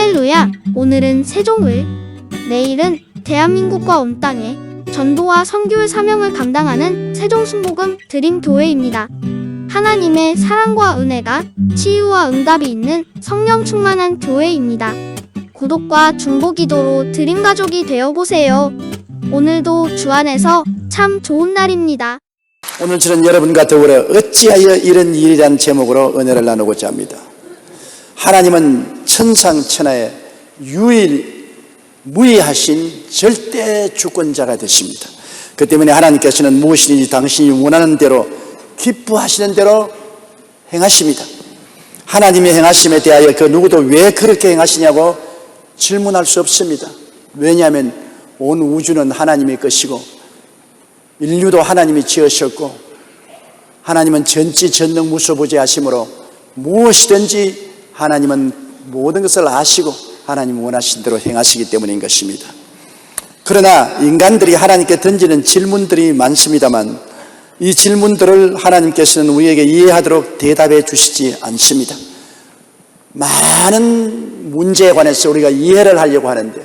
할렐루야! 오늘은 세종을, 내일은 대한민국과 온 땅에 전도와 선교의 사명을 감당하는 세종순복음 드림교회입니다. 하나님의 사랑과 은혜가 치유와 응답이 있는 성령 충만한 교회입니다. 구독과 중보기도로 드림가족이 되어보세요. 오늘도 주 안에서 참 좋은 날입니다. 오늘 저는 여러분과 더불어 어찌하여 이런 일이란 제목으로 은혜를 나누고자 합니다. 하나님은 천상천하의 유일무이하신 절대 주권자가 되십니다. 그 때문에 하나님께서는 무엇이든지 당신이 원하는 대로 기뻐하시는 대로 행하십니다. 하나님의 행하심에 대하여 그 누구도 왜 그렇게 행하시냐고 질문할 수 없습니다. 왜냐하면 온 우주는 하나님의 것이고 인류도 하나님이 지으셨고 하나님은 전지전능무소부재하심으로 무엇이든지 하나님은 모든 것을 아시고 하나님 원하신 대로 행하시기 때문인 것입니다. 그러나 인간들이 하나님께 던지는 질문들이 많습니다만 이 질문들을 하나님께서는 우리에게 이해하도록 대답해 주시지 않습니다. 많은 문제에 관해서 우리가 이해를 하려고 하는데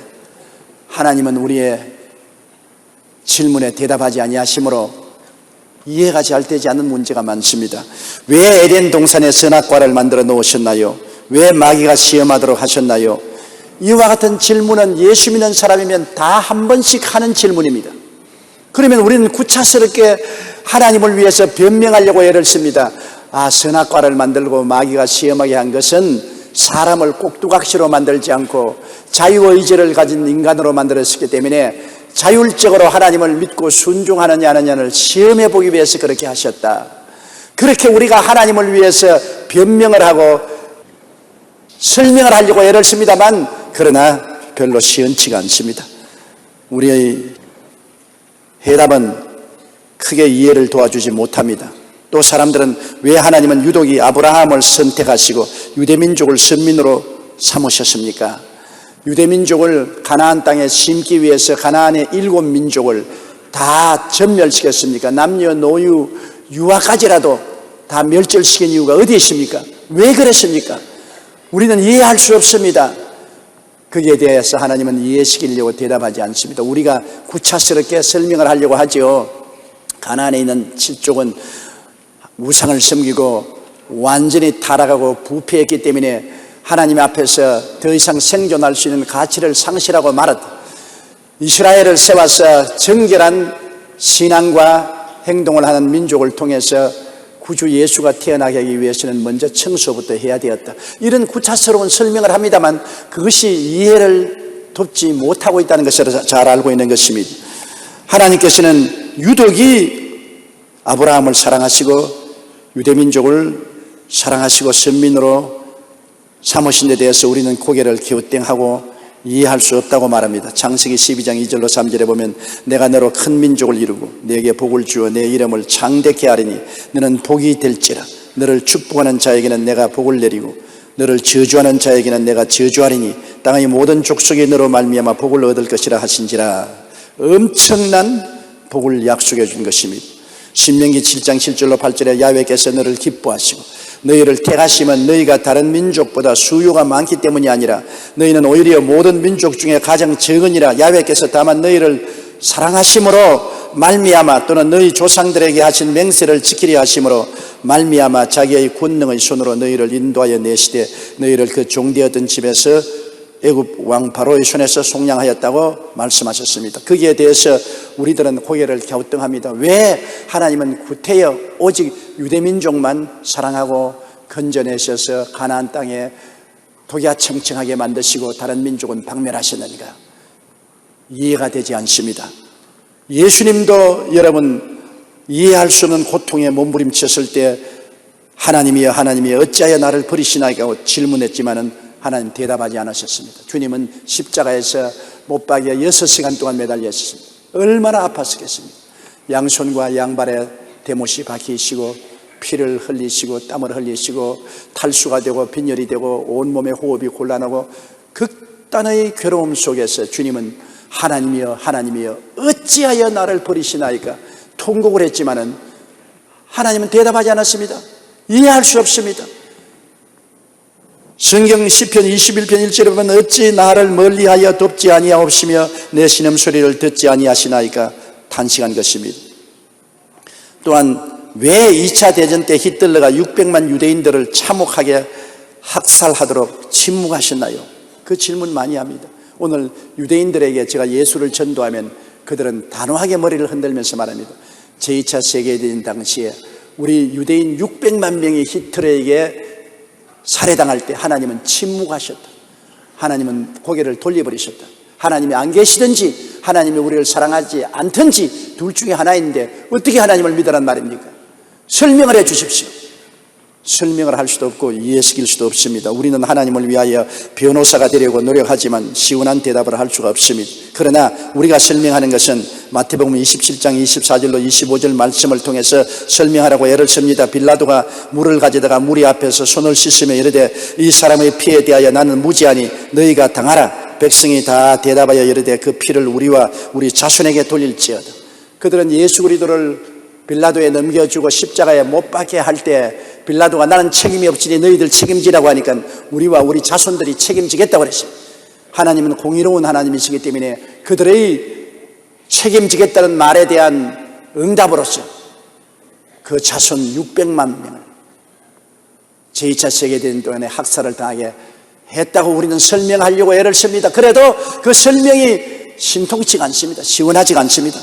하나님은 우리의 질문에 대답하지 아니하시므로 이해가 잘 되지 않는 문제가 많습니다. 왜 에덴 동산에 선악과를 만들어 놓으셨나요? 왜 마귀가 시험하도록 하셨나요? 이와 같은 질문은 예수 믿는 사람이면 다 한 번씩 하는 질문입니다. 그러면 우리는 구차스럽게 하나님을 위해서 변명하려고 애를 씁니다. 선악과를 만들고 마귀가 시험하게 한 것은 사람을 꼭두각시로 만들지 않고 자유의지를 가진 인간으로 만들었기 때문에 자율적으로 하나님을 믿고 순종하느냐 아니냐를 시험해 보기 위해서 그렇게 하셨다. 그렇게 우리가 하나님을 위해서 변명을 하고 설명을 하려고 애를 씁니다만 그러나 별로 시원치가 않습니다. 우리의 해답은 크게 이해를 도와주지 못합니다. 또 사람들은 왜 하나님은 유독 아브라함을 선택하시고 유대민족을 선민으로 삼으셨습니까? 유대민족을 가나안 땅에 심기 위해서 가나안의 7민족을 다 전멸시켰습니까? 남녀 노유 유아까지라도 다 멸절시킨 이유가 어디에 있습니까? 왜 그랬습니까? 우리는 이해할 수 없습니다. 거기에 대해서 하나님은 이해시키려고 대답하지 않습니다. 우리가 구차스럽게 설명을 하려고 하죠. 가나안에 있는 7족은 우상을 섬기고 완전히 타락하고 부패했기 때문에 하나님 앞에서 더 이상 생존할 수 있는 가치를 상실하고 말았다. 이스라엘을 세워서 정결한 신앙과 행동을 하는 민족을 통해서 구주 예수가 태어나게 하기 위해서는 먼저 청소부터 해야 되었다. 이런 구차스러운 설명을 합니다만 그것이 이해를 돕지 못하고 있다는 것을 잘 알고 있는 것입니다. 하나님께서는 유독이 아브라함을 사랑하시고 유대민족을 사랑하시고 선민으로 삼으신 데 대해서 우리는 고개를 갸우뚱하고 이해할 수 없다고 말합니다. 창세기 12장 2절로 3절에 보면 내가 너로 큰 민족을 이루고 내게 복을 주어 내 이름을 창대케 하리니 너는 복이 될지라. 너를 축복하는 자에게는 내가 복을 내리고 너를 저주하는 자에게는 내가 저주하리니 땅의 모든 족속이 너로 말미암아 복을 얻을 것이라 하신지라. 엄청난 복을 약속해 준 것입니다. 신명기 7장 7절로 8절에 야훼께서 너를 기뻐하시고 너희를 택하시면 너희가 다른 민족보다 수요가 많기 때문이 아니라 너희는 오히려 모든 민족 중에 가장 적으니라. 야훼께서 다만 너희를 사랑하심으로 말미암아 또는 너희 조상들에게 하신 맹세를 지키려 하심으로 말미암아 자기의 권능의 손으로 너희를 인도하여 내시되 너희를 그 종되었던 집에서 애굽 왕 바로의 손에서 속량하였다고 말씀하셨습니다. 거기에 대해서 우리들은 고개를 갸우뚱합니다. 왜 하나님은 구태여 오직 유대민족만 사랑하고 건져내셔서 가나안 땅에 독야청청하게 만드시고 다른 민족은 박멸하셨는가? 이해가 되지 않습니다. 예수님도 여러분 이해할 수 없는 고통에 몸부림쳤을 때 하나님이여 하나님이여 어찌하여 나를 버리시나이까 질문했지만은 하나님 대답하지 않으셨습니다. 주님은 십자가에서 못박이에 6시간 동안 매달렸습니다. 얼마나 아팠겠습니까? 양손과 양발에 대못이 박히시고 피를 흘리시고 땀을 흘리시고 탈수가 되고 빈혈이 되고 온몸의 호흡이 곤란하고 극단의 괴로움 속에서 주님은 하나님이여 하나님이여 어찌하여 나를 버리시나이까 통곡을 했지만은 하나님은 대답하지 않았습니다. 이해할 수 없습니다. 성경 시편 21편 1절에 보면 어찌 나를 멀리하여 돕지 아니하옵시며 내 신음소리를 듣지 아니하시나이까 탄식한 것입니다. 또한 왜 2차 대전 때 히틀러가 600만 유대인들을 참혹하게 학살하도록 침묵하셨나요? 그 질문 많이 합니다. 오늘 유대인들에게 제가 예수를 전도하면 그들은 단호하게 머리를 흔들면서 말합니다. 제2차 세계대전 당시에 우리 유대인 600만 명이 히틀러에게 살해당할 때 하나님은 침묵하셨다. 하나님은 고개를 돌려버리셨다. 하나님이 안 계시든지 하나님이 우리를 사랑하지 않든지 둘 중에 하나인데 어떻게 하나님을 믿으란 말입니까? 설명을 해 주십시오. 설명을 할 수도 없고 이해시킬 수도 없습니다. 우리는 하나님을 위하여 변호사가 되려고 노력하지만 시원한 대답을 할 수가 없습니다. 그러나 우리가 설명하는 것은 마태복음 27장 24절로 25절 말씀을 통해서 설명하라고 애를 씁니다. 빌라도가 물을 가져다가 무리 앞에서 손을 씻으며 이르되 이 사람의 피에 대하여 나는 무지하니 너희가 당하라. 백성이 다 대답하여 이르되 그 피를 우리와 우리 자손에게 돌릴지어다. 그들은 예수 그리스도를 빌라도에 넘겨주고 십자가에 못 박게 할 때 빌라도가 나는 책임이 없으니 너희들 책임지라고 하니까 우리와 우리 자손들이 책임지겠다고 그랬어요. 하나님은 공의로운 하나님이시기 때문에 그들의 책임지겠다는 말에 대한 응답으로서 그 자손 600만 명을 제2차 세계대전 동안에 학살을 당하게 했다고 우리는 설명하려고 애를 씁니다. 그래도 그 설명이 신통치가 않습니다. 시원하지가 않습니다.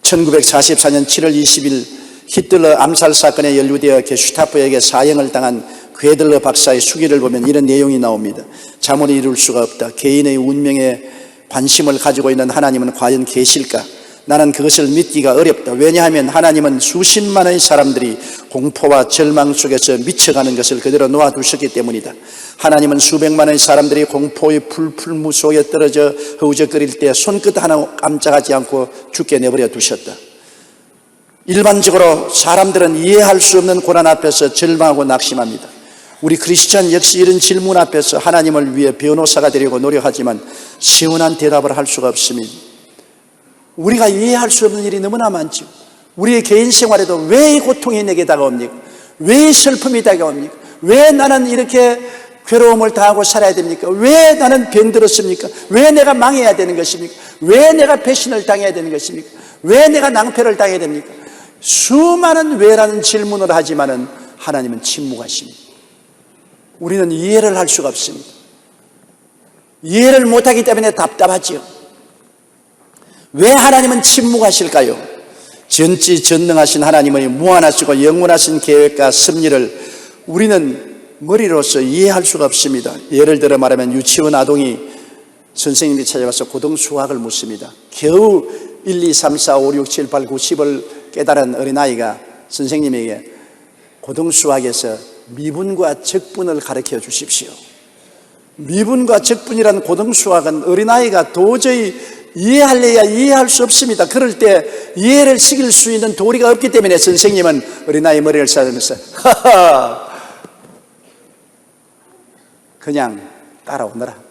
1944년 7월 20일 히틀러 암살 사건에 연루되어 게슈타포에게 사형을 당한 괴들러 박사의 수기를 보면 이런 내용이 나옵니다. 자문이 이룰 수가 없다. 개인의 운명에 관심을 가지고 있는 하나님은 과연 계실까? 나는 그것을 믿기가 어렵다. 왜냐하면 하나님은 수십만의 사람들이 공포와 절망 속에서 미쳐가는 것을 그대로 놓아두셨기 때문이다. 하나님은 수백만의 사람들이 공포의 풀풀무 속에 떨어져 허우적거릴 때 손끝 하나 깜짝하지 않고 죽게 내버려 두셨다. 일반적으로 사람들은 이해할 수 없는 고난 앞에서 절망하고 낙심합니다. 우리 크리스찬 역시 이런 질문 앞에서 하나님을 위해 변호사가 되려고 노력하지만 시원한 대답을 할 수가 없습니다. 우리가 이해할 수 없는 일이 너무나 많죠. 우리의 개인 생활에도 왜 이 고통이 내게 다가옵니까? 왜 이 슬픔이 다가옵니까? 왜 나는 이렇게 괴로움을 당하고 살아야 됩니까? 왜 나는 병들었습니까? 왜 내가 망해야 되는 것입니까? 왜 내가 배신을 당해야 되는 것입니까? 왜 내가 낭패를 당해야 됩니까? 수많은 왜라는 질문을 하지만은 하나님은 침묵하십니다. 우리는 이해를 할 수가 없습니다. 이해를 못하기 때문에 답답하지요. 왜 하나님은 침묵하실까요? 전지전능하신 하나님의 무한하시고 영원하신 계획과 섭리를 우리는 머리로서 이해할 수가 없습니다. 예를 들어 말하면 유치원 아동이 선생님이 찾아와서 고등수학을 묻습니다. 겨우 1, 2, 3, 4, 5, 6, 7, 8, 9, 10을 깨달은 어린아이가 선생님에게 고등수학에서 미분과 적분을 가르쳐 주십시오. 미분과 적분이라는 고등수학은 어린아이가 도저히 이해할래야 이해할 수 없습니다. 그럴 때 이해를 시킬 수 있는 도리가 없기 때문에 선생님은 어린아이 머리를 싸면서 하하 그냥 따라오너라.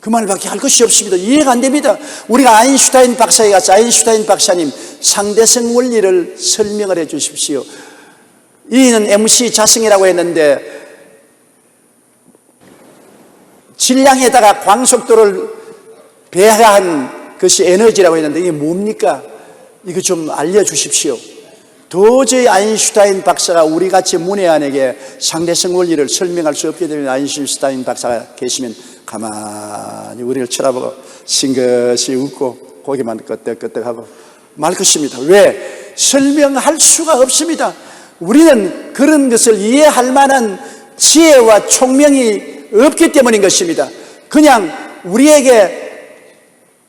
그 말밖에 할 것이 없습니다. 이해가 안 됩니다. 우리가 아인슈타인 박사에 가서 아인슈타인 박사님 상대성 원리를 설명을 해 주십시오. 이는 MC 자성이라고 했는데 질량에다가 광속도를 배합한 것이 에너지라고 했는데 이게 뭡니까? 이거 좀 알려주십시오. 도저히 아인슈타인 박사가 우리같이 문외한에게 상대성 원리를 설명할 수 없기 때문에 아인슈타인 박사가 계시면 가만히 우리를 쳐다보고 싱긋이 웃고 고개만 끄덕끄덕하고 말 것입니다. 왜? 설명할 수가 없습니다. 우리는 그런 것을 이해할 만한 지혜와 총명이 없기 때문인 것입니다. 그냥 우리에게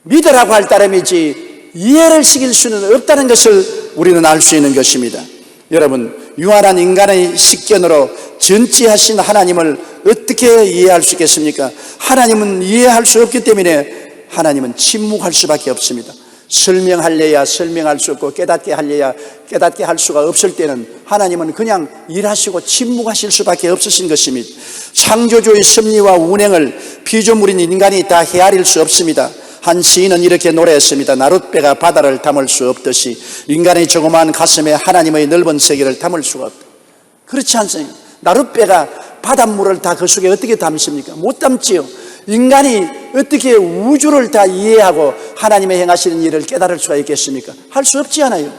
믿으라고 할 따름이지 이해를 시킬 수는 없다는 것을 우리는 알 수 있는 것입니다. 여러분, 유한한 인간의 식견으로 전지하신 하나님을 어떻게 이해할 수 있겠습니까? 하나님은 이해할 수 없기 때문에 하나님은 침묵할 수밖에 없습니다. 설명할래야 설명할 수 없고 깨닫게 할래야 깨닫게 할 수가 없을 때는 하나님은 그냥 일하시고 침묵하실 수밖에 없으신 것입니다. 창조주의 섭리와 운행을 피조물인 인간이 다 헤아릴 수 없습니다. 한 시인은 이렇게 노래했습니다. 나룻배가 바다를 담을 수 없듯이 인간의 조그마한 가슴에 하나님의 넓은 세계를 담을 수가 없다. 그렇지 않습니까? 나룻배가 바닷물을 다 그 속에 어떻게 담습니까? 못 담지요. 인간이 어떻게 우주를 다 이해하고 하나님의 행하시는 일을 깨달을 수가 있겠습니까? 할 수 없지 않아요.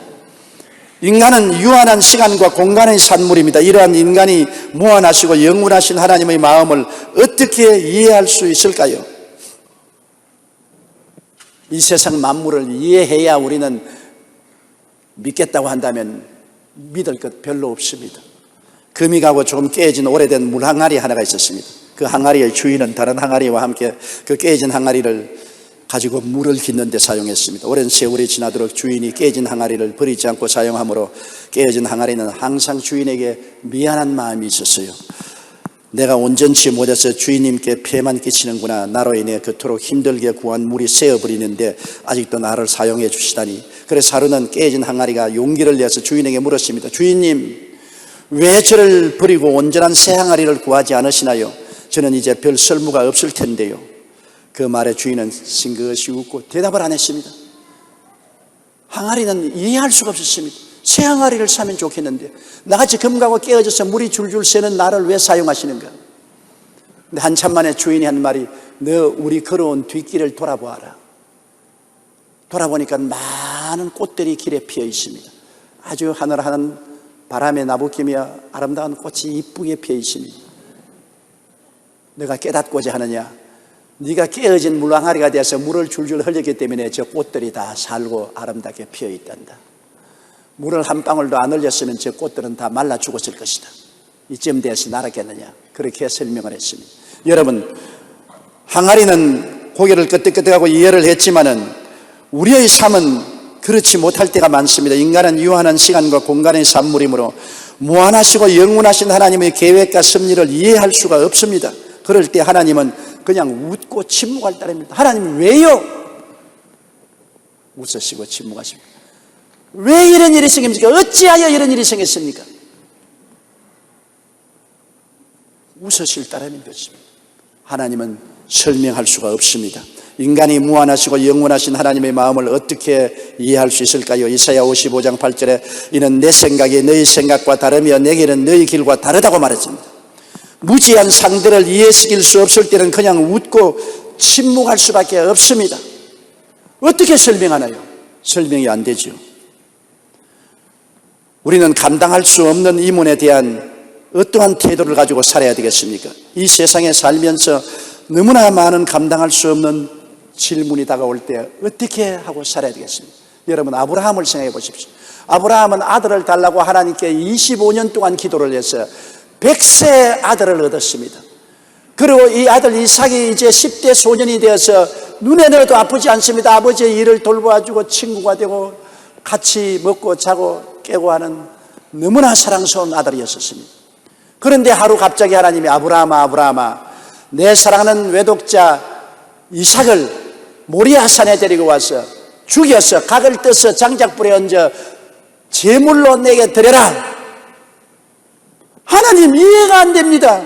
인간은 유한한 시간과 공간의 산물입니다. 이러한 인간이 무한하시고 영원하신 하나님의 마음을 어떻게 이해할 수 있을까요? 이 세상 만물을 이해해야 우리는 믿겠다고 한다면 믿을 것 별로 없습니다. 금이 가고 조금 깨진 오래된 물 항아리 하나가 있었습니다. 그 항아리의 주인은 다른 항아리와 함께 그 깨진 항아리를 가지고 물을 깃는 데 사용했습니다. 오랜 세월이 지나도록 주인이 깨진 항아리를 버리지 않고 사용함으로 깨진 항아리는 항상 주인에게 미안한 마음이 있었어요. 내가 온전치 못해서 주인님께 폐만 끼치는구나. 나로 인해 그토록 힘들게 구한 물이 새어버리는데 아직도 나를 사용해 주시다니. 그래서 하루는 깨진 항아리가 용기를 내서 주인에게 물었습니다. 주인님, 왜 저를 버리고 온전한 새 항아리를 구하지 않으시나요? 저는 이제 별 쓸모가 없을 텐데요. 그 말에 주인은 싱긋이 웃고 대답을 안 했습니다. 항아리는 이해할 수가 없었습니다. 새 항아리를 사면 좋겠는데 나같이 금가고 깨어져서 물이 줄줄 새는 나를 왜 사용하시는가? 근데 한참 만에 주인이 한 말이, 너 우리 걸어온 뒷길을 돌아보아라. 돌아보니까 많은 꽃들이 길에 피어 있습니다. 아주 하늘하는 바람에 나부끼며 아름다운 꽃이 이쁘게 피어 있습니다. 내가 깨닫고자 하느냐? 네가 깨어진 물항아리가 돼서 물을 줄줄 흘렸기 때문에 저 꽃들이 다 살고 아름답게 피어 있단다. 물을 한 방울도 안 흘렸으면 저 꽃들은 다 말라 죽었을 것이다. 이쯤 돼서 날았겠느냐? 그렇게 설명을 했습니다. 여러분, 항아리는 고개를 끄덕끄덕하고 이해를 했지만은 우리의 삶은 그렇지 못할 때가 많습니다. 인간은 유한한 시간과 공간의 산물이므로 무한하시고 영원하신 하나님의 계획과 섭리를 이해할 수가 없습니다. 그럴 때 하나님은 그냥 웃고 침묵할 따름입니다. 하나님 왜요? 웃으시고 침묵하십니다. 왜 이런 일이 생깁니까? 어찌하여 이런 일이 생겼습니까? 웃으실 따름인 것입니다. 하나님은 설명할 수가 없습니다. 인간이 무한하시고 영원하신 하나님의 마음을 어떻게 이해할 수 있을까요? 이사야 55장 8절에 이는 내 생각이 너희 생각과 다르며 내 길은 너희 길과 다르다고 말했습니다. 무지한 상대를 이해시킬 수 없을 때는 그냥 웃고 침묵할 수밖에 없습니다. 어떻게 설명하나요? 설명이 안 되죠. 우리는 감당할 수 없는 이문에 대한 어떠한 태도를 가지고 살아야 되겠습니까? 이 세상에 살면서 너무나 많은 감당할 수 없는 질문이 다가올 때 어떻게 하고 살아야 되겠습니까? 여러분, 아브라함을 생각해 보십시오. 아브라함은 아들을 달라고 하나님께 25년 동안 기도를 해서 100세 아들을 얻었습니다. 그리고 이 아들 이삭이 이제 10대 소년이 되어서 눈에 넣어도 아프지 않습니다. 아버지의 일을 돌봐주고 친구가 되고 같이 먹고 자고 깨고 하는 너무나 사랑스러운 아들이었습니다. 그런데 하루 갑자기 하나님이 아브라함아, 아브라함아, 내 사랑하는 외독자 이삭을 모리아산에 데리고 와서 죽여서 각을 떠서 장작불에 얹어 제물로 내게 드려라. 하나님, 이해가 안 됩니다.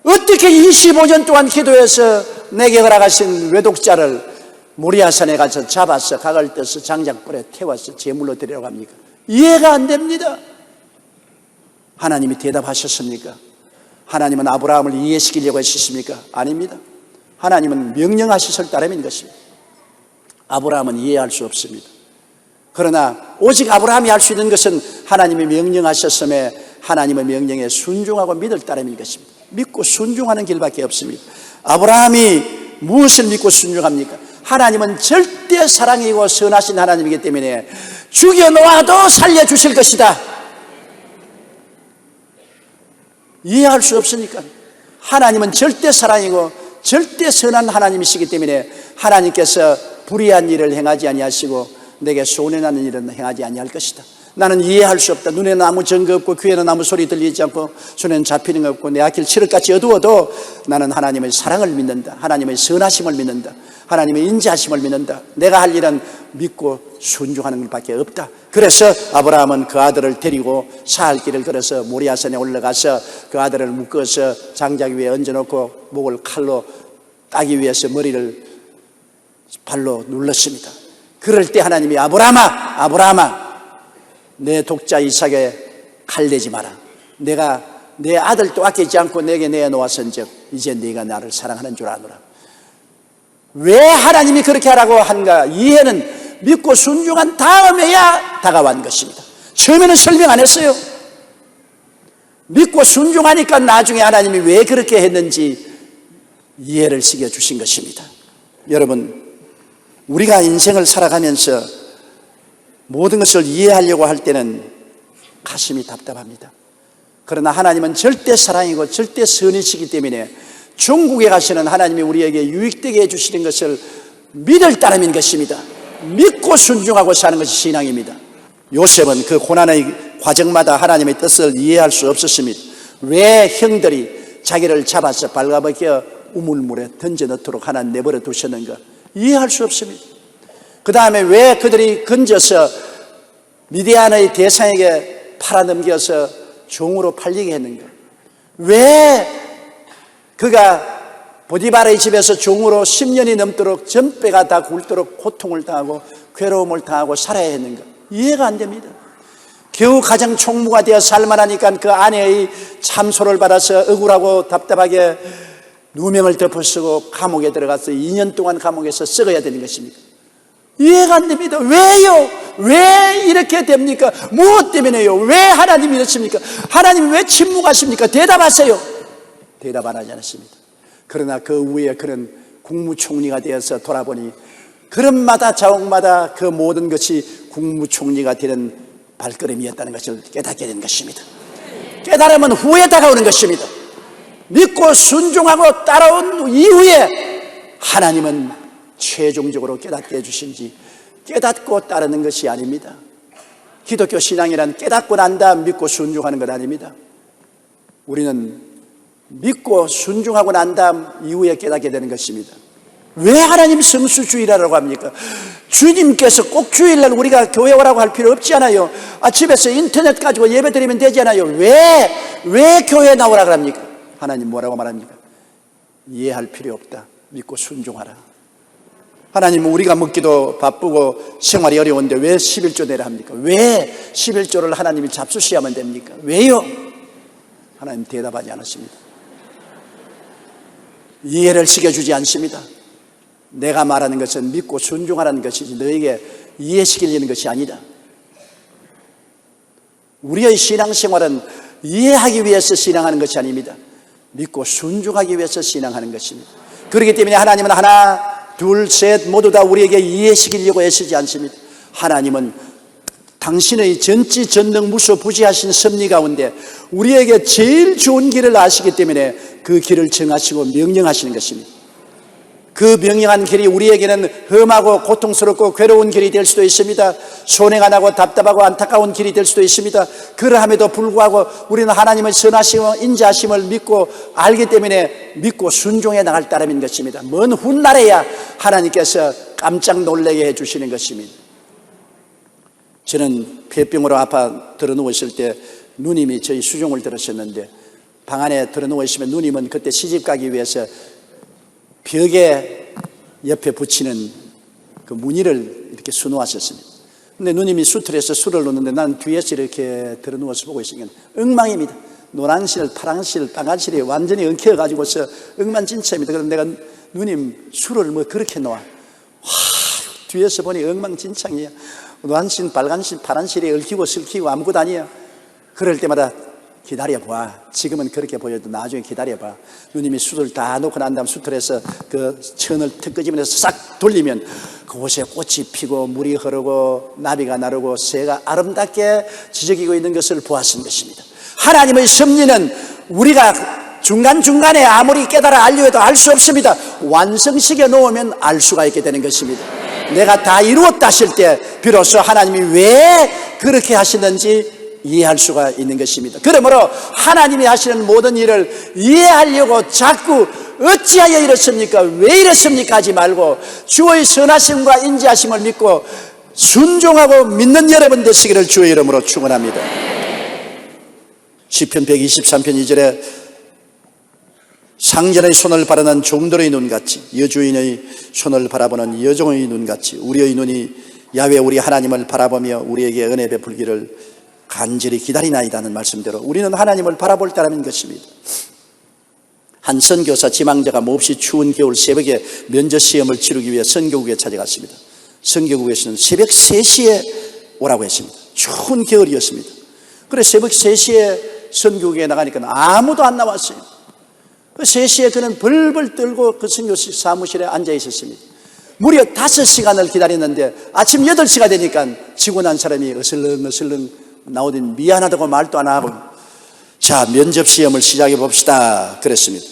어떻게 25년 동안 기도해서 내게 허락하신 외독자를 모리아산에 가서 잡아서 각을 떠서 장작불에 태워서 제물로 드리라고 합니까? 이해가 안 됩니다. 하나님이 대답하셨습니까? 하나님은 아브라함을 이해시키려고 하셨습니까? 아닙니다. 하나님은 명령하셨을 따름인 것입니다. 아브라함은 이해할 수 없습니다. 그러나 오직 아브라함이 할 수 있는 것은 하나님이 명령하셨음에 하나님의 명령에 순종하고 믿을 따름인 것입니다. 믿고 순종하는 길밖에 없습니다. 아브라함이 무엇을 믿고 순종합니까? 하나님은 절대 사랑이고 선하신 하나님이기 때문에 죽여놓아도 살려주실 것이다. 이해할 수 없으니까. 하나님은 절대 사랑이고 절대 선한 하나님이시기 때문에 하나님께서 불의한 일을 행하지 아니하시고 내게 손해나는 일은 행하지 아니할 것이다. 나는 이해할 수 없다. 눈에는 아무 증거 없고 귀에는 아무 소리 들리지 않고 손에는 잡히는 거 없고 내 앞길 칠흑같이 어두워도 나는 하나님의 사랑을 믿는다. 하나님의 선하심을 믿는다. 하나님의 인자하심을 믿는다. 내가 할 일은 믿고 순종하는 것밖에 없다. 그래서 아브라함은 그 아들을 데리고 사할 길을 걸어서 모리아산에 올라가서 그 아들을 묶어서 장작 위에 얹어놓고 목을 칼로 따기 위해서 머리를 발로 눌렀습니다. 그럴 때 하나님이 아브라함아, 아브라함아, 내 독자 이삭에 칼내지 마라. 내가 내 아들도 아끼지 않고 내게 내어놓았은즉 이제 네가 나를 사랑하는 줄 아노라. 왜 하나님이 그렇게 하라고 한가? 이해는 믿고 순종한 다음에야 다가온 것입니다. 처음에는 설명 안 했어요. 믿고 순종하니까 나중에 하나님이 왜 그렇게 했는지 이해를 시켜주신 것입니다. 여러분, 우리가 인생을 살아가면서 모든 것을 이해하려고 할 때는 가슴이 답답합니다. 그러나 하나님은 절대 사랑이고 절대 선이시기 때문에 천국에 가시는 하나님이 우리에게 유익되게 해주시는 것을 믿을 따름인 것입니다. 믿고 순종하고 사는 것이 신앙입니다. 요셉은 그 고난의 과정마다 하나님의 뜻을 이해할 수 없었습니다. 왜 형들이 자기를 잡아서 발가벗겨 우물물에 던져 넣도록 하나님 내버려 두셨는가? 이해할 수 없습니다. 그 다음에 왜 그들이 건져서 미디안의 대상에게 팔아넘겨서 종으로 팔리게 했는가? 왜 그가 보디발의 집에서 종으로 10년이 넘도록 전뼈가 다 굵도록 고통을 당하고 괴로움을 당하고 살아야 했는가? 이해가 안 됩니다. 겨우 가정 총무가 되어 살만하니까 그 아내의 참소를 받아서 억울하고 답답하게 누명을 덮어쓰고 감옥에 들어가서 2년 동안 감옥에서 썩어야 되는 것입니까? 이해가 안 됩니다. 왜요? 왜 이렇게 됩니까? 무엇 때문에요? 왜 하나님이 이렇습니까? 하나님이 왜 침묵하십니까? 대답하세요. 대답 안 하지 않았습니다. 그러나 그 후에 그는 국무총리가 되어서 돌아보니 걸음마다 자옥마다 그 모든 것이 국무총리가 되는 발걸음이었다는 것을 깨닫게 된 것입니다. 깨달으면 후에 다가오는 것입니다. 믿고 순종하고 따라온 이후에 하나님은 최종적으로 깨닫게 해주신지 깨닫고 따르는 것이 아닙니다. 기독교 신앙이란 깨닫고 난 다음 믿고 순종하는 것 아닙니다. 우리는 믿고 순종하고 난 다음 이후에 깨닫게 되는 것입니다. 왜 하나님 성수주의라고 합니까? 주님께서 꼭 주일날 우리가 교회 오라고 할 필요 없지 않아요? 집에서 인터넷 가지고 예배 드리면 되지 않아요? 왜 교회 나오라고 합니까? 하나님 뭐라고 말합니까? 이해할 필요 없다. 믿고 순종하라. 하나님은 우리가 먹기도 바쁘고 생활이 어려운데 왜 11조 내라 합니까? 왜 11조를 하나님이 잡수시하면 됩니까? 왜요? 하나님 대답하지 않았습니다. 이해를 시켜주지 않습니다. 내가 말하는 것은 믿고 순종하라는 것이지 너에게 이해시키려는 것이 아니다. 우리의 신앙생활은 이해하기 위해서 신앙하는 것이 아닙니다. 믿고 순종하기 위해서 신앙하는 것입니다. 그렇기 때문에 하나님은 하나, 둘, 셋 모두 다 우리에게 이해시키려고 애쓰지 않습니다. 하나님은 당신의 전지전능무소부지하신 섭리 가운데 우리에게 제일 좋은 길을 아시기 때문에 그 길을 정하시고 명령하시는 것입니다. 그 명령한 길이 우리에게는 험하고 고통스럽고 괴로운 길이 될 수도 있습니다. 손해가 나고 답답하고 안타까운 길이 될 수도 있습니다. 그러함에도 불구하고 우리는 하나님의 선하심과 인자하심을 믿고 알기 때문에 믿고 순종해 나갈 따름인 것입니다. 먼 훗날에야 하나님께서 깜짝 놀라게 해주시는 것입니다. 저는 폐병으로 아파 들어누워 있을 때 누님이 저희 수종을 들으셨는데 방 안에 들어누워 있으면 누님은 그때 시집 가기 위해서 벽에 옆에 붙이는 그 무늬를 이렇게 수놓았었습니다. 근데 누님이 수틀에서 술을 놓는데 난 뒤에서 이렇게 들어누워서 보고 있으니까 엉망입니다. 노란실, 파란실, 빨간실이 완전히 엉켜가지고서 엉망진창입니다. 그래서 내가 누님 술을 뭐 그렇게 놓아? 뒤에서 보니 엉망진창이야. 노란실, 빨간실, 파란실이 얽히고 설키고 아무것도 아니야. 그럴 때마다 기다려봐. 지금은 그렇게 보여도 나중에 기다려봐. 누님이 숯을 다 놓고 난 다음 수틀에서 그 천을 턱 끄집어내서 싹 돌리면 그곳에 꽃이 피고 물이 흐르고 나비가 나르고 새가 아름답게 지저귀고 있는 것을 보았은 것입니다. 하나님의 섭리는 우리가 중간중간에 아무리 깨달아 알려 해도 알 수 없습니다. 완성시켜 놓으면 알 수가 있게 되는 것입니다. 내가 다 이루었다 하실 때 비로소 하나님이 왜 그렇게 하시는지 이해할 수가 있는 것입니다. 그러므로 하나님이 하시는 모든 일을 이해하려고 자꾸 어찌하여 이렇습니까? 왜 이렇습니까? 하지 말고 주의 선하심과 인자하심을 믿고 순종하고 믿는 여러분 되시기를 주의 이름으로 축원합니다. 시편 123편 2절에 상전의 손을 바라는 종들의 눈같이 여주인의 손을 바라보는 여종의 눈같이 우리의 눈이 야훼 우리 하나님을 바라보며 우리에게 은혜 베풀기를 간절히 기다리나이다는 말씀대로 우리는 하나님을 바라볼 때라는 것입니다. 한 선교사 지망자가 몹시 추운 겨울 새벽에 면접 시험을 치르기 위해 선교국에 찾아갔습니다. 선교국에서는 새벽 3시에 오라고 했습니다. 추운 겨울이었습니다. 그래서 새벽 3시에 선교국에 나가니까 아무도 안 나왔어요. 그 3시에 그는 벌벌 떨고 그 선교사 사무실에 앉아 있었습니다. 무려 5시간을 기다렸는데 아침 8시가 되니까 지고 난 사람이 어슬렁어슬렁 나오더니 미안하다고 말도 안 하고, 자, 면접 시험을 시작해 봅시다 그랬습니다.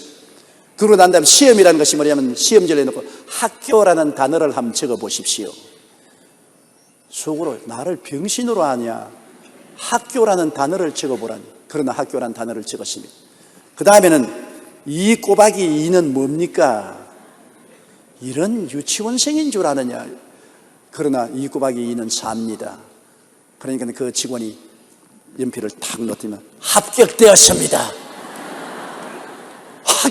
그러고 난 다음에 시험이라는 것이 뭐냐면 시험지를 해놓고 학교라는 단어를 한번 적어 보십시오. 속으로 나를 병신으로 하냐, 학교라는 단어를 적어보라니. 그러나 학교라는 단어를 적었습니다. 그 다음에는 이 꼬박이 2는 뭡니까? 이런 유치원생인 줄 아느냐. 그러나 이 꼬박이 2는 4입니다. 그러니까 그 직원이 연필을 탁 놓더니만 합격되었습니다.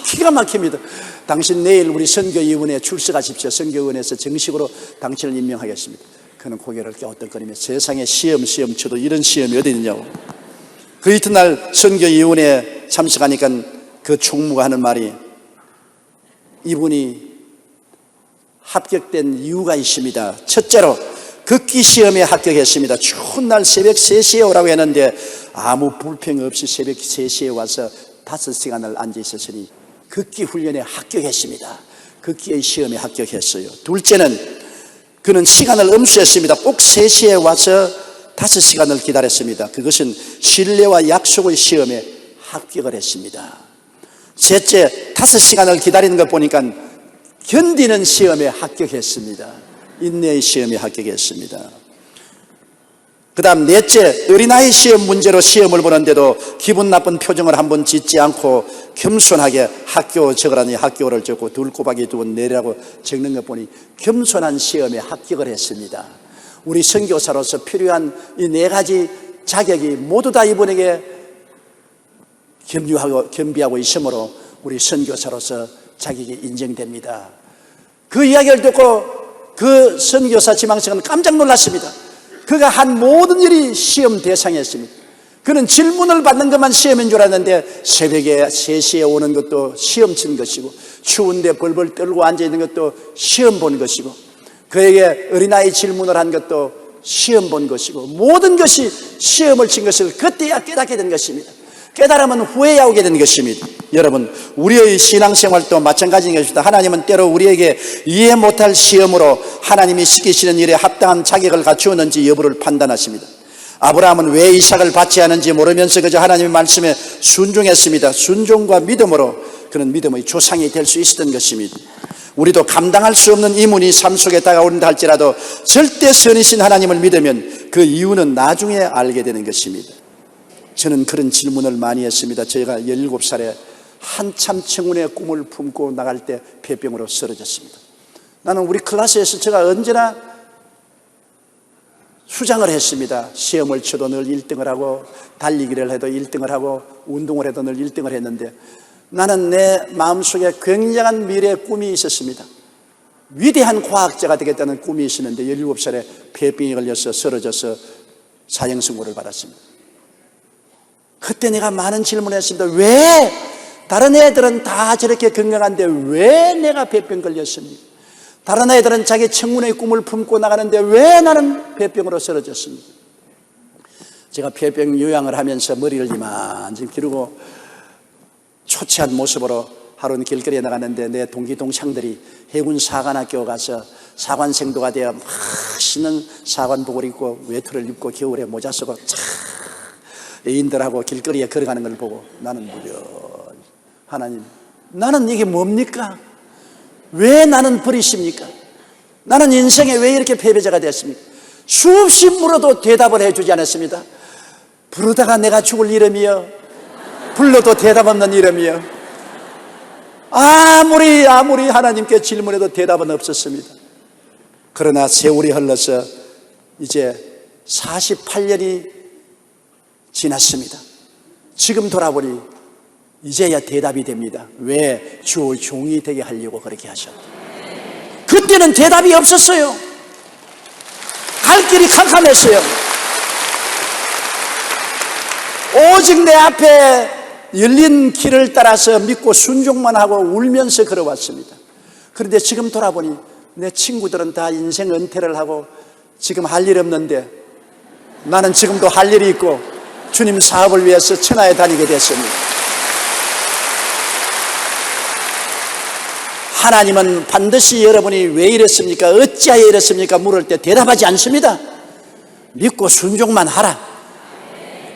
기가 막힙니다. 당신 내일 우리 선교위원회에 출석하십시오. 선교위원회에서 정식으로 당신을 임명하겠습니다. 그는 고개를 갸우뚱거리며 세상에 시험 쳐도 이런 시험이 어디 있냐고. 그 이튿날 선교위원회에 참석하니까 그 총무가 하는 말이, 이분이 합격된 이유가 있습니다. 첫째로 극기 시험에 합격했습니다. 추운 날 새벽 3시에 오라고 했는데 아무 불평 없이 새벽 3시에 와서 5시간을 앉아 있었으니 극기 훈련에 합격했습니다. 극기의 시험에 합격했어요. 둘째는 그는 시간을 엄수했습니다. 꼭 3시에 와서 5시간을 기다렸습니다. 그것은 신뢰와 약속의 시험에 합격을 했습니다. 셋째, 5시간을 기다리는 것 보니까 견디는 시험에 합격했습니다. 인내의 시험에 합격했습니다. 그 다음 넷째, 어린아이 시험 문제로 시험을 보는데도 기분 나쁜 표정을 한번 짓지 않고 겸손하게 학교 적으라니 학교를 적고 둘 꼬박이 두 번 내라고 적는 것 보니 겸손한 시험에 합격을 했습니다. 우리 선교사로서 필요한 이 4가지 자격이 모두 다 이분에게 겸비하고 있으므로 우리 선교사로서 자격이 인정됩니다. 그 이야기를 듣고 그 선교사 지망생은 깜짝 놀랐습니다. 그가 한 모든 일이 시험 대상이었습니다. 그는 질문을 받는 것만 시험인 줄 알았는데 새벽에 3시에 오는 것도 시험 친 것이고 추운데 벌벌 떨고 앉아있는 것도 시험 본 것이고 그에게 어린아이 질문을 한 것도 시험 본 것이고 모든 것이 시험을 친 것을 그때야 깨닫게 된 것입니다. 깨달으면 후회하게 된 것입니다. 여러분, 우리의 신앙생활도 마찬가지인 것입니다. 하나님은 때로 우리에게 이해 못할 시험으로 하나님이 시키시는 일에 합당한 자격을 갖추었는지 여부를 판단하십니다. 아브라함은 왜 이삭을 받지 않은지 모르면서 그저 하나님의 말씀에 순종했습니다. 순종과 믿음으로 그는 믿음의 조상이 될 수 있었던 것입니다. 우리도 감당할 수 없는 이문이 삶 속에 다가온다 할지라도 절대 선이신 하나님을 믿으면 그 이유는 나중에 알게 되는 것입니다. 저는 그런 질문을 많이 했습니다. 제가 17살에 한참 청운의 꿈을 품고 나갈 때 폐병으로 쓰러졌습니다. 나는 우리 클래스에서 제가 언제나 수장을 했습니다. 시험을 쳐도 늘 1등을 하고 달리기를 해도 1등을 하고 운동을 해도 늘 1등을 했는데 나는 내 마음속에 굉장한 미래의 꿈이 있었습니다. 위대한 과학자가 되겠다는 꿈이 있었는데 17살에 폐병에 걸려서 쓰러져서 사형선고를 받았습니다. 그때 내가 많은 질문을 했습니다. 왜 다른 애들은 다 저렇게 건강한데 왜 내가 폐병 걸렸습니까? 다른 애들은 자기 청문회의 꿈을 품고 나가는데 왜 나는 폐병으로 쓰러졌습니까? 제가 폐병 요양을 하면서 머리를 이만큼 기르고 초췌한 모습으로 하루는 길거리에 나갔는데 내 동기 동창들이 해군 사관학교 가서 사관생도가 되어 맛있는 사관복을 입고 외투를 입고 겨울에 모자 쓰고 애인들하고 길거리에 걸어가는 걸 보고 나는 무려 하나님, 나는 이게 뭡니까? 왜 나는 버리십니까? 나는 인생에 왜 이렇게 패배자가 됐습니까? 수없이 물어도 대답을 해주지 않았습니다. 부르다가 내가 죽을 이름이여, 불러도 대답 없는 이름이여, 아무리 하나님께 질문해도 대답은 없었습니다. 그러나 세월이 흘러서 이제 48년이 지났습니다. 지금 돌아보니 이제야 대답이 됩니다. 왜 주의 종이 되게 하려고 그렇게 하셨다. 그때는 대답이 없었어요. 갈 길이 캄캄했어요. 오직 내 앞에 열린 길을 따라서 믿고 순종만 하고 울면서 걸어왔습니다. 그런데 지금 돌아보니 내 친구들은 다 인생 은퇴를 하고 지금 할 일 없는데 나는 지금도 할 일이 있고 주님 사업을 위해서 천하에 다니게 됐습니다. 하나님은 반드시 여러분이 왜 이랬습니까? 어찌하여 이랬습니까? 물을 때 대답하지 않습니다. 믿고 순종만 하라.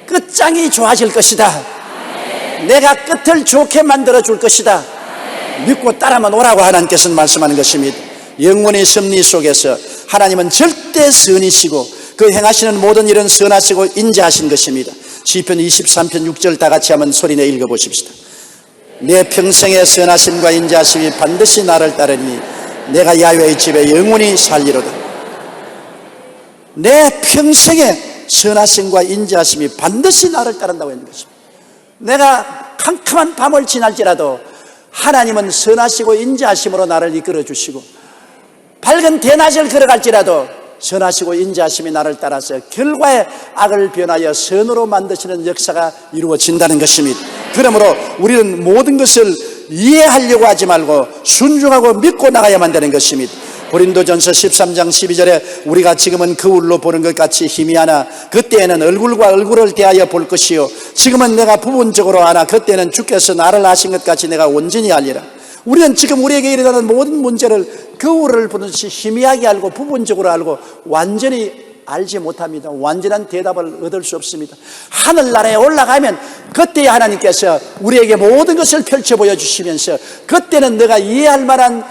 끝장이 좋아질 것이다. 내가 끝을 좋게 만들어 줄 것이다. 믿고 따라만 오라고 하나님께서는 말씀하는 것입니다. 영원의 섭리 속에서 하나님은 절대 선이시고 그 행하시는 모든 일은 선하시고 인자하신 것입니다. 시편 23편 6절 다 같이 한번 소리내 읽어보십시다. 내 평생의 선하심과 인자하심이 반드시 나를 따르니 내가 야훼의 집에 영원히 살리로다. 내 평생의 선하심과 인자하심이 반드시 나를 따른다고 했는 것입니다. 내가 캄캄한 밤을 지날지라도 하나님은 선하시고 인자하심으로 나를 이끌어 주시고 밝은 대낮을 걸어갈지라도 선하시고 인자하심이 나를 따라서 결과의 악을 변하여 선으로 만드시는 역사가 이루어진다는 것입니다. 그러므로 우리는 모든 것을 이해하려고 하지 말고 순종하고 믿고 나가야만 되는 것입니다. 고린도전서 13장 12절에 우리가 지금은 거울로 보는 것 같이 희미하나 그때에는 얼굴과 얼굴을 대하여 볼 것이요 지금은 내가 부분적으로 하나 그때는 주께서 나를 아신 것 같이 내가 온전히 알리라. 우리는 지금 우리에게 일어나는 모든 문제를 거울을 보듯이 희미하게 알고 부분적으로 알고 완전히 알지 못합니다. 완전한 대답을 얻을 수 없습니다. 하늘나라에 올라가면 그때 하나님께서 우리에게 모든 것을 펼쳐 보여주시면서 그때는 내가 이해할 만한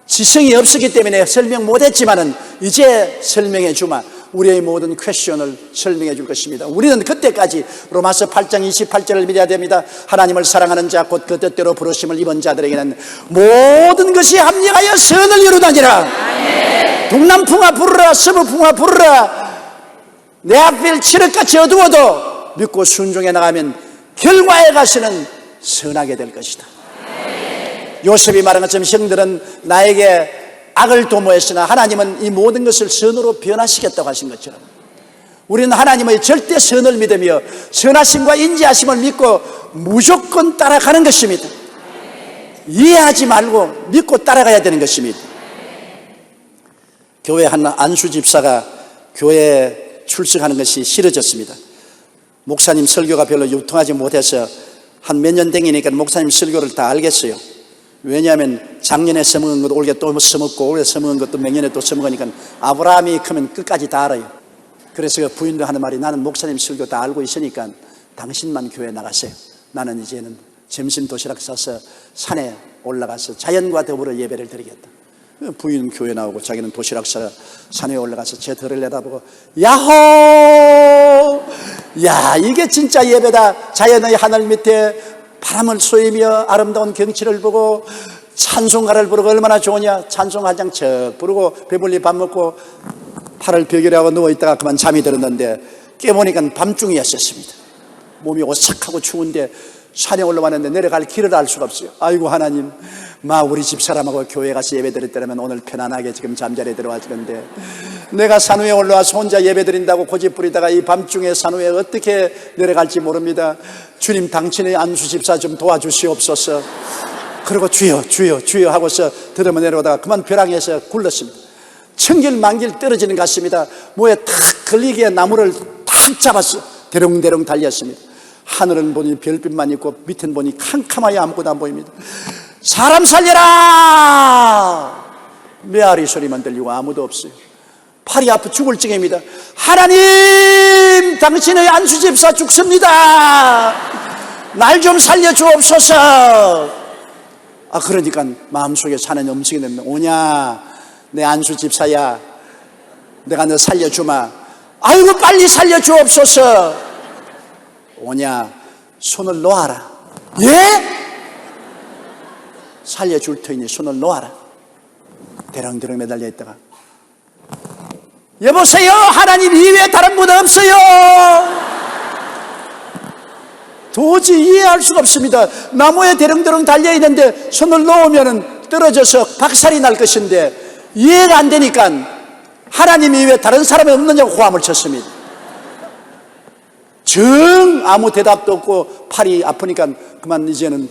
지성이 없었기 때문에 설명 못했지만은 이제 설명해 주마. 우리의 모든 퀘스천을 설명해 줄 것입니다. 우리는 그때까지 로마서 8장 28절을 믿어야 됩니다. 하나님을 사랑하는 자 곧 그 뜻대로 부르심을 입은 자들에게는 모든 것이 합력하여 선을 이루다니라. 동남풍아 부르라 서부풍아 부르라. 내 앞길 칠흑같이 어두워도 믿고 순종해 나가면 결과에 가서는 선하게 될 것이다. 요셉이 말한 것처럼 형들은 나에게 악을 도모했으나 하나님은 이 모든 것을 선으로 변화시켰다고 하신 것처럼 우리는 하나님의 절대 선을 믿으며 선하심과 인지하심을 믿고 무조건 따라가는 것입니다. 이해하지 말고 믿고 따라가야 되는 것입니다. 교회 한 안수 집사가 교회에 출석하는 것이 싫어졌습니다. 목사님 설교가 별로 유통하지 못해서 한 몇 년 댕기니까 목사님 설교를 다 알겠어요. 왜냐하면 작년에 써먹은 것도 올해 또 써먹고 올해 써먹은 것도 몇 년에 또 써먹으니까 아브라함이 크면 끝까지 다 알아요. 그래서 부인도 하는 말이 나는 목사님 설교 다 알고 있으니까 당신만 교회 나가세요. 나는 이제는 점심 도시락 싸서 산에 올라가서 자연과 더불어 예배를 드리겠다. 부인 교회 나오고 자기는 도시락 싸서 산에 올라가서 제 들을 내다보고 야호! 야 이게 진짜 예배다. 자연의 하늘 밑에 바람을 쏘이며 아름다운 경치를 보고 찬송가를 부르고 얼마나 좋으냐. 찬송 한 장 척 부르고 배불리 밥 먹고 팔을 벽에 하고 누워있다가 그만 잠이 들었는데 깨보니까 밤중이었습니다. 몸이 오싹하고 추운데 산에 올라왔는데 내려갈 길을 알 수가 없어요. 아이고 하나님, 우리 집사람하고 교회 가서 예배 드렸다면 오늘 편안하게 지금 잠자리에 들어왔을 건데 내가 산 위에 올라와서 혼자 예배 드린다고 고집 부리다가 이 밤중에 산 위에 어떻게 내려갈지 모릅니다. 주님 당신의 안수 집사 좀 도와주시옵소서. 그리고 주여 주여 주여 하고서 들으며 내려오다가 그만 벼랑에서 굴렀습니다. 천길만길 떨어지는 것 같습니다. 뭐에 탁 걸리기에 나무를 탁 잡았어. 대롱대롱 달렸습니다. 하늘은 보니 별빛만 있고 밑은 보니 캄캄하여 아무것도 안 보입니다. 사람 살려라! 메아리 소리만 들리고 아무도 없어요. 팔이 아파 죽을 지경입니다. 하나님, 당신의 안수 집사 죽습니다. 날 좀 살려주옵소서. 그러니까 마음속에 사는 음성이 됩니다. 오냐, 내 안수 집사야, 내가 너 살려주마. 아이고 빨리 살려주옵소서. 오냐, 손을 놓아라. 예? 살려줄 터이니 손을 놓아라. 대렁대렁 매달려 있다가 여보세요, 하나님 이외에 다른 분 없어요. 도저히 이해할 수가 없습니다. 나무에 대렁대렁 달려있는데 손을 놓으면 떨어져서 박살이 날 것인데 이해가 안 되니까 하나님 이외에 다른 사람이 없느냐고 호함을 쳤습니다. 정 아무 대답도 없고 팔이 아프니까 그만 이제는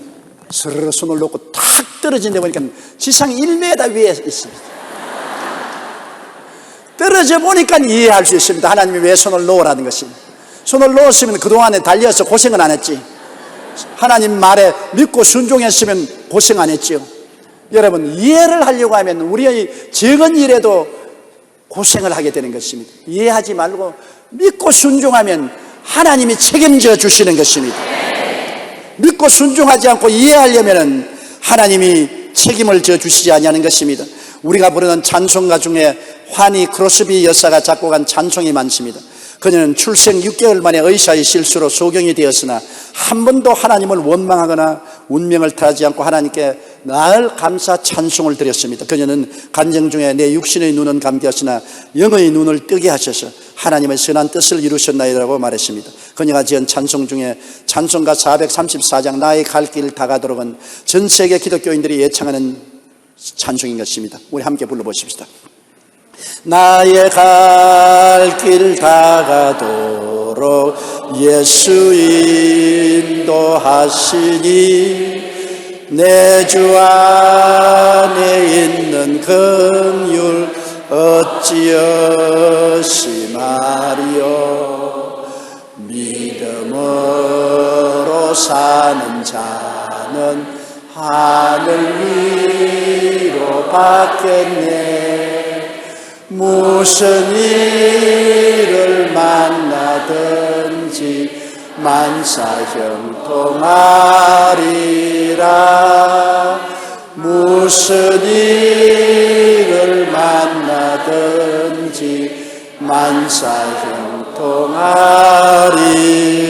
스르르 손을 놓고 탁 떨어진다 보니까 지상 1m 위에 있습니다. 떨어져 보니까 이해할 수 있습니다. 하나님이 왜 손을 놓으라는 것이. 손을 놓았으면 그동안에 달려서 고생은 안 했지. 하나님 말에 믿고 순종했으면 고생 안 했지요. 여러분, 이해를 하려고 하면 우리의 적은 일에도 고생을 하게 되는 것입니다. 이해하지 말고 믿고 순종하면 하나님이 책임져 주시는 것입니다. 믿고 순종하지 않고 이해하려면 하나님이 책임을 져 주시지 아니하는 것입니다. 우리가 부르는 찬송가 중에 환희 크로스비 여사가 작곡한 찬송이 많습니다. 그녀는 출생 6개월 만에 의사의 실수로 소경이 되었으나 한 번도 하나님을 원망하거나 운명을 탓하지 않고 하나님께 날 감사 찬송을 드렸습니다. 그녀는 간증 중에 내 육신의 눈은 감기였으나 영의 눈을 뜨게 하셔서 하나님의 선한 뜻을 이루셨나이라고 말했습니다. 그녀가 지은 찬송 중에 찬송가 434장 나의 갈 길 다가도록은 전 세계 기독교인들이 예창하는 찬송인 것입니다. 우리 함께 불러보십시다. 나의 갈 길 다가도록 예수 인도하시니 내 주 안에 있는 긍휼 어찌여시 말이요 믿음으로 사는 자는 하늘 위로 받겠네 무슨 일을 만나든지 만사형통하리라 무슨 일을 만나든지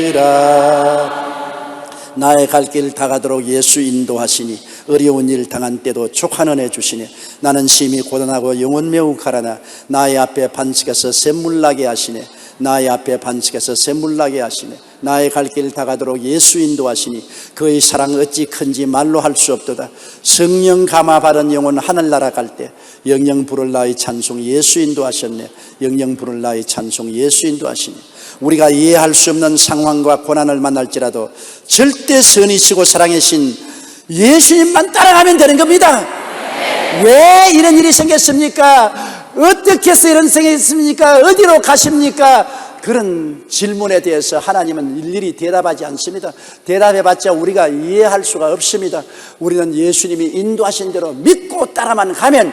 만사형통하리라 나의 갈 길 다가도록 예수 인도하시니 어려운 일 당한 때도 족한 은혜 주시니 나는 심히 고단하고 영혼 매우 가라나 나의 앞에 반석에서 샘물 나게 하시네 나의 앞에 반석에서 샘물 나게 하시네 나의 갈 길 다가도록 예수 인도하시니 그의 사랑 어찌 큰지 말로 할 수 없도다 성령 감화 받은 영혼 하늘나라 갈 때 영영 부를 나의 찬송 예수 인도하셨네 영영 부를 나의 찬송 예수 인도하시니 우리가 이해할 수 없는 상황과 고난을 만날지라도 절대 선이시고 사랑이신 예수님만 따라가면 되는 겁니다. 왜 이런 일이 생겼습니까? 어떻게 해서 이런 생겼습니까? 어디로 가십니까? 그런 질문에 대해서 하나님은 일일이 대답하지 않습니다. 대답해봤자 우리가 이해할 수가 없습니다. 우리는 예수님이 인도하신 대로 믿고 따라만 가면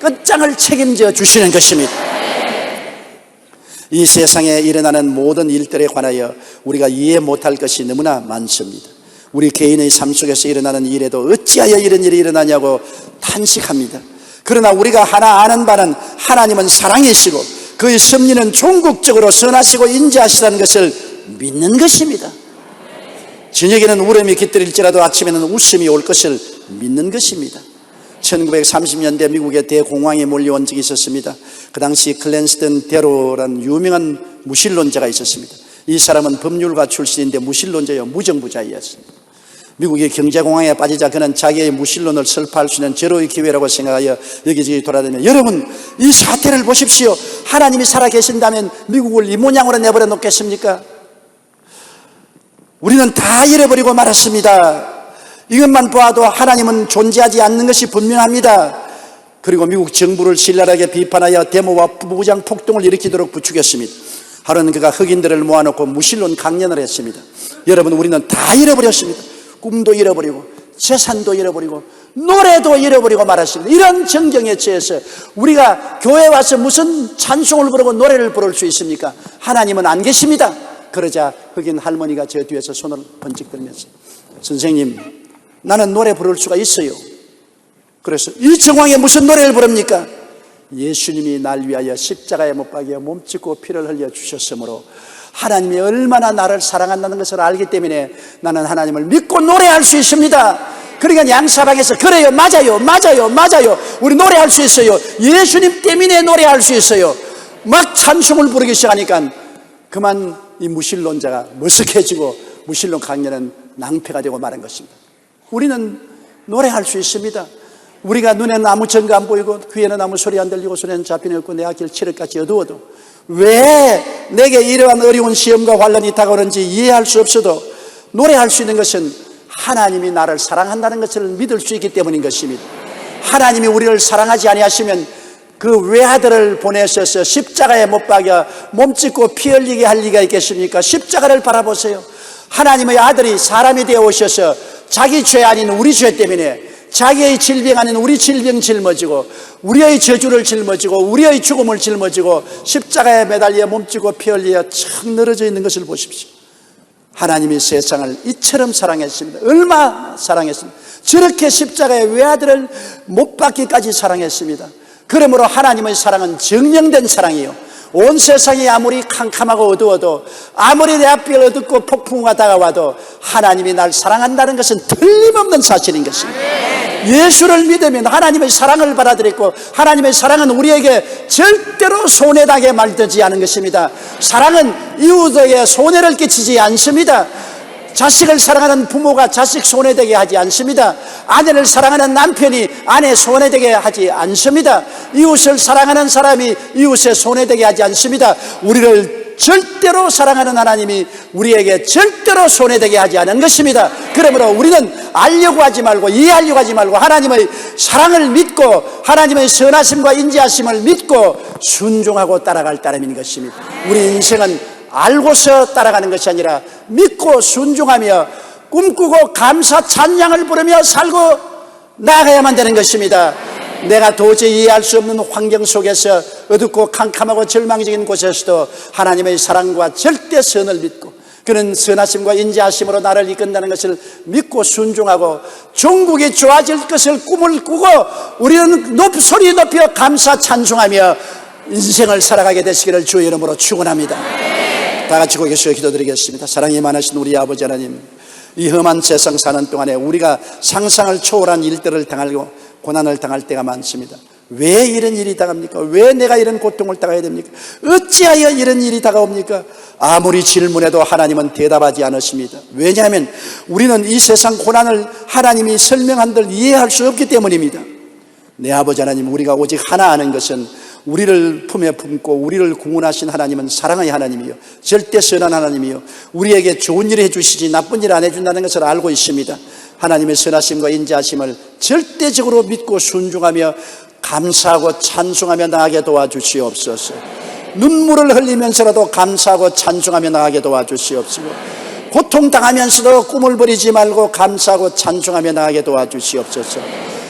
끝장을 책임져 주시는 것입니다. 이 세상에 일어나는 모든 일들에 관하여 우리가 이해 못할 것이 너무나 많습니다. 우리 개인의 삶 속에서 일어나는 일에도 어찌하여 이런 일이 일어나냐고 탄식합니다. 그러나 우리가 하나 아는 바는 하나님은 사랑이시고 그의 섭리는 종국적으로 선하시고 인자하시다는 것을 믿는 것입니다. 저녁에는 울음이 깃들일지라도 아침에는 웃음이 올 것을 믿는 것입니다. 1930년대 미국에 대공황이 몰려온 적이 있었습니다. 그 당시 클랜스턴 대로라는 유명한 무신론자가 있었습니다. 이 사람은 법률가 출신인데 무신론자요 무정부자였습니다. 미국이 경제공황에 빠지자 그는 자기의 무신론을 설파할 수 있는 제로의 기회라고 생각하여 여기저기 돌아다니며 여러분 이 사태를 보십시오. 하나님이 살아계신다면 미국을 이 모양으로 내버려 놓겠습니까? 우리는 다 잃어버리고 말았습니다. 이것만 보아도 하나님은 존재하지 않는 것이 분명합니다. 그리고 미국 정부를 신랄하게 비판하여 데모와 무장 폭동을 일으키도록 부추겼습니다. 하루는 그가 흑인들을 모아놓고 무신론 강연을 했습니다. 여러분 우리는 다 잃어버렸습니다. 꿈도 잃어버리고 재산도 잃어버리고 노래도 잃어버리고 말았습니다. 이런 정경에 처해서 우리가 교회에 와서 무슨 찬송을 부르고 노래를 부를 수 있습니까? 하나님은 안 계십니다. 그러자 흑인 할머니가 저 뒤에서 손을 번쩍 들면서 선생님 나는 노래 부를 수가 있어요. 그래서 이 정황에 무슨 노래를 부릅니까? 예수님이 날 위하여 십자가에 못 박여 몸짓고 피를 흘려 주셨으므로 하나님이 얼마나 나를 사랑한다는 것을 알기 때문에 나는 하나님을 믿고 노래할 수 있습니다. 그러니까 양사방에서 그래요 맞아요 우리 노래할 수 있어요. 예수님 때문에 노래할 수 있어요. 막 찬송을 부르기 시작하니까 그만 이 무신론자가 머쓱해지고 무신론 강연은 낭패가 되고 말한 것입니다. 우리는 노래할 수 있습니다. 우리가 눈에는 아무 증거 안 보이고 귀에는 아무 소리 안 들리고 손에는 잡힘이 없고 내 앞길 칠흑같이 어두워도 왜 내게 이러한 어려운 시험과 환난이 다가오는지 이해할 수 없어도 노래할 수 있는 것은 하나님이 나를 사랑한다는 것을 믿을 수 있기 때문인 것입니다. 하나님이 우리를 사랑하지 아니하시면 그 외아들을 보내셔서 십자가에 못 박여 몸짓고 피 흘리게 할 리가 있겠습니까? 십자가를 바라보세요. 하나님의 아들이 사람이 되어 오셔서 자기 죄 아닌 우리 죄 때문에 자기의 질병 아닌 우리 질병 짊어지고 우리의 저주를 짊어지고 우리의 죽음을 짊어지고 십자가에 매달려 몸짓고 피 흘려 척 늘어져 있는 것을 보십시오. 하나님이 세상을 이처럼 사랑했습니다. 얼마나 사랑했습니다. 저렇게 십자가에 외아들을 못 박기까지 사랑했습니다. 그러므로 하나님의 사랑은 정령된 사랑이요, 온 세상이 아무리 캄캄하고 어두워도 아무리 내 앞길 어둡고 폭풍우가 다가와도 하나님이 날 사랑한다는 것은 틀림없는 사실인 것입니다. 예수를 믿으면 하나님의 사랑을 받아들였고 하나님의 사랑은 우리에게 절대로 손해나게 만들지 않은 것입니다. 사랑은 이웃에게 손해를 끼치지 않습니다. 자식을 사랑하는 부모가 자식 손해되게 하지 않습니다. 아내를 사랑하는 남편이 아내 손해되게 하지 않습니다. 이웃을 사랑하는 사람이 이웃에 손해되게 하지 않습니다. 우리를 절대로 사랑하는 하나님이 우리에게 절대로 손해되게 하지 않은 것입니다. 그러므로 우리는 알려고 하지 말고 이해하려고 하지 말고 하나님의 사랑을 믿고 하나님의 선하심과 인자하심을 믿고 순종하고 따라갈 따름인 것입니다. 우리 인생은 알고서 따라가는 것이 아니라 믿고 순종하며 꿈꾸고 감사 찬양을 부르며 살고 나아가야만 되는 것입니다. 내가 도저히 이해할 수 없는 환경 속에서 어둡고 캄캄하고 절망적인 곳에서도 하나님의 사랑과 절대 선을 믿고 그는 선하심과 인자하심으로 나를 이끈다는 것을 믿고 순종하고 종국이 좋아질 것을 꿈을 꾸고 우리는 소리 높여 감사 찬송하며 인생을 살아가게 되시기를 주의 이름으로 축원합니다. 다 같이 고개서 기도드리겠습니다. 사랑이 많으신 우리 아버지 하나님, 이 험한 세상 사는 동안에 우리가 상상을 초월한 일들을 당하고 고난을 당할 때가 많습니다. 왜 이런 일이 당합니까? 왜 내가 이런 고통을 당해야 됩니까? 어찌하여 이런 일이 다가옵니까? 아무리 질문해도 하나님은 대답하지 않으십니다. 왜냐하면 우리는 이 세상 고난을 하나님이 설명한들 이해할 수 없기 때문입니다. 내 아버지 하나님, 우리가 오직 하나 아는 것은 우리를 품에 품고 우리를 구원하신 하나님은 사랑의 하나님이요, 절대 선한 하나님이요, 우리에게 좋은 일을 해주시지 나쁜 일을 안 해준다는 것을 알고 있습니다. 하나님의 선하심과 인자하심을 절대적으로 믿고 순종하며 감사하고 찬송하며 나아가게 도와주시옵소서. 눈물을 흘리면서라도 감사하고 찬송하며 나아가게 도와주시옵소서. 고통당하면서도 꿈을 버리지 말고 감사하고 찬송하며 나아가게 도와주시옵소서.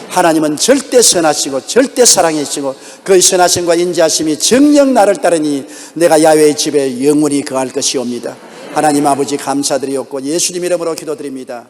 하나님은 절대 선하시고 절대 사랑이시고 그의 선하심과 인자하심이 정녕 나를 따르니 내가 야훼의 집에 영원히 거할 것이옵니다. 하나님 아버지 감사드리옵고 예수님 이름으로 기도드립니다.